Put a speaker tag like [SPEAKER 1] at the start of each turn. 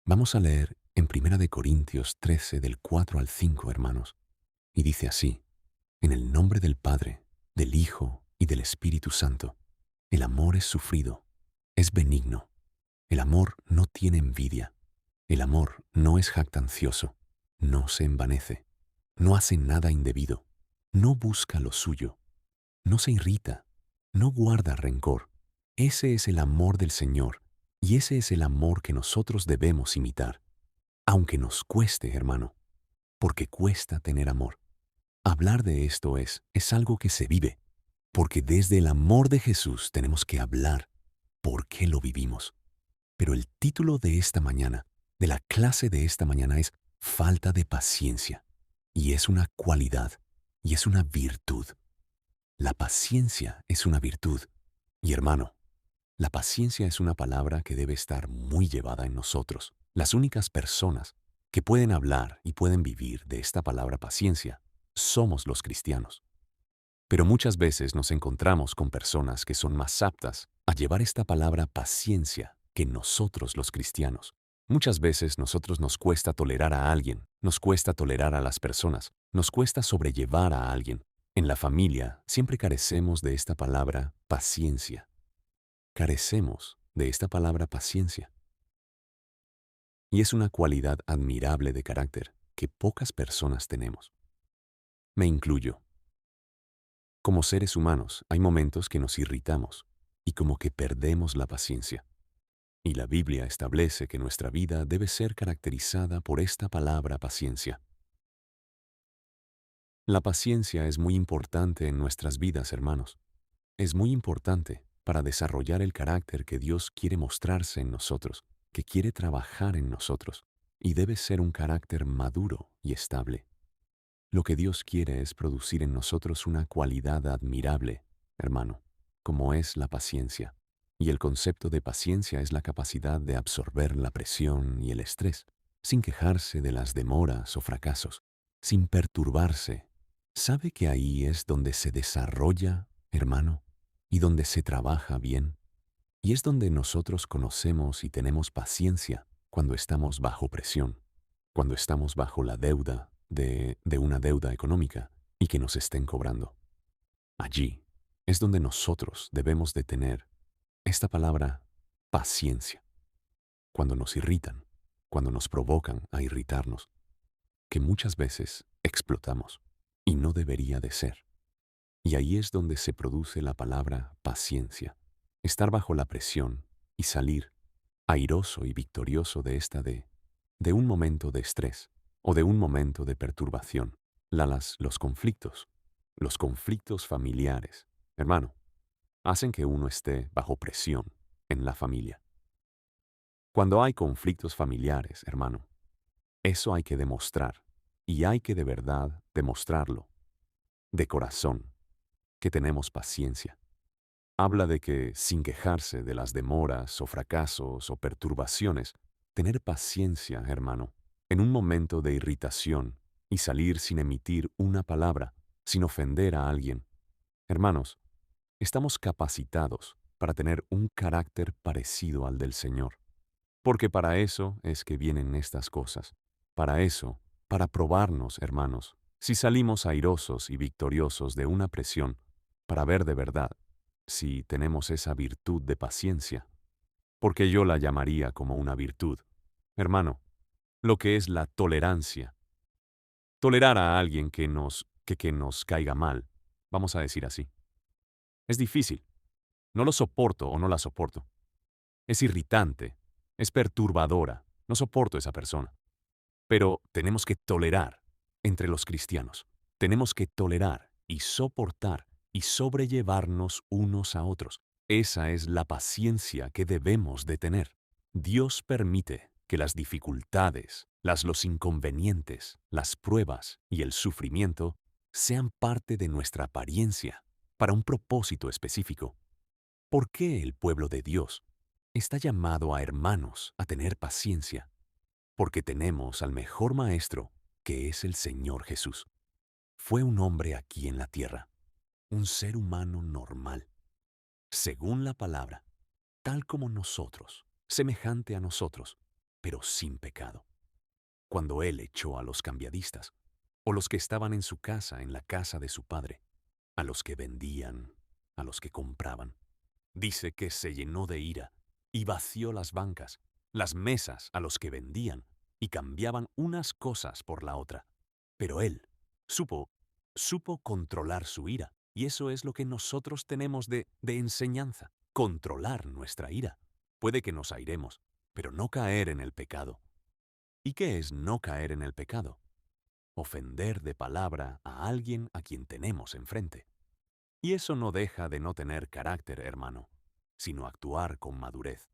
[SPEAKER 1] Vamos a leer en Primera de Corintios 13 del 4 al 5, hermanos. Y dice así: en el nombre del Padre, del Hijo y del Espíritu Santo. El amor es sufrido, es benigno. El amor no tiene envidia. El amor no es jactancioso, no se envanece, no hace nada indebido, no busca lo suyo, no se irrita, no guarda rencor. Ese es el amor del Señor, y ese es el amor que nosotros debemos imitar, aunque nos cueste, hermano, porque cuesta tener amor. Hablar de esto es algo que se vive, porque desde el amor de Jesús tenemos que hablar por qué lo vivimos. Pero el título de esta mañana, de la clase de esta mañana, es falta de paciencia. Y es una cualidad, y es una virtud. La paciencia es una virtud. Y hermano, la paciencia es una palabra que debe estar muy llevada en nosotros. Las únicas personas que pueden hablar y pueden vivir de esta palabra paciencia somos los cristianos. Pero muchas veces nos encontramos con personas que son más aptas a llevar esta palabra paciencia que nosotros los cristianos. Muchas veces nosotros nos cuesta tolerar a alguien, nos cuesta tolerar a las personas, nos cuesta sobrellevar a alguien. En la familia siempre carecemos de esta palabra paciencia. Carecemos de esta palabra paciencia. Y es una cualidad admirable de carácter que pocas personas tenemos. Me incluyo. Como seres humanos, hay momentos que nos irritamos y como que perdemos la paciencia. Y la Biblia establece que nuestra vida debe ser caracterizada por esta palabra paciencia. La paciencia es muy importante en nuestras vidas, hermanos. Es muy importante para desarrollar el carácter que Dios quiere mostrarse en nosotros, que quiere trabajar en nosotros, y debe ser un carácter maduro y estable. Lo que Dios quiere es producir en nosotros una cualidad admirable, hermano, como es la paciencia. Y el concepto de paciencia es la capacidad de absorber la presión y el estrés, sin quejarse de las demoras o fracasos, sin perturbarse. ¿Sabe que ahí es donde se desarrolla, hermano, y donde se trabaja bien? Y es donde nosotros conocemos y tenemos paciencia cuando estamos bajo presión, cuando estamos bajo la deuda de una deuda económica y que nos estén cobrando. Allí es donde nosotros debemos de tener esta palabra paciencia. Cuando nos irritan, cuando nos provocan a irritarnos, que muchas veces explotamos y no debería de ser. Y ahí es donde se produce la palabra paciencia. Estar bajo la presión y salir airoso y victorioso de un momento de estrés o de un momento de perturbación. Los conflictos familiares, hermano, hacen que uno esté bajo presión en la familia. Cuando hay conflictos familiares, hermano, eso hay que demostrar y hay que de verdad demostrarlo, de corazón, que tenemos paciencia. Habla de que, sin quejarse de las demoras o fracasos o perturbaciones, tener paciencia, hermano, en un momento de irritación y salir sin emitir una palabra, sin ofender a alguien. Hermanos, estamos capacitados para tener un carácter parecido al del Señor. Porque para eso es que vienen estas cosas. Para eso, para probarnos, hermanos, si salimos airosos y victoriosos de una presión, para ver de verdad si tenemos esa virtud de paciencia, porque yo la llamaría como una virtud. Hermano, lo que es la tolerancia. Tolerar a alguien que nos caiga mal, vamos a decir así. Es difícil. No lo soporto o no la soporto. Es irritante, es perturbadora. No soporto esa persona. Pero tenemos que tolerar entre los cristianos. Tenemos que tolerar y soportar y sobrellevarnos unos a otros. Esa es la paciencia que debemos de tener. Dios permite que las dificultades, los inconvenientes, las pruebas y el sufrimiento sean parte de nuestra apariencia para un propósito específico. ¿Por qué el pueblo de Dios está llamado a hermanos a tener paciencia? Porque tenemos al mejor maestro, que es el Señor Jesús. Fue un hombre aquí en la tierra, un ser humano normal, según la palabra, tal como nosotros, semejante a nosotros. pero sin pecado. Cuando él echó a los cambiadistas, o los que estaban en su casa, en la casa de su padre, a los que vendían, a los que compraban, dice que se llenó de ira y vació las bancas, las mesas a los que vendían y cambiaban unas cosas por la otra. Pero él supo, supo controlar su ira, y eso es lo que nosotros tenemos de enseñanza, controlar nuestra ira. Puede que nos airemos, pero no caer en el pecado. ¿Y qué es no caer en el pecado? Ofender de palabra a alguien a quien tenemos enfrente. Y eso no deja de no tener carácter, hermano, sino actuar con madurez.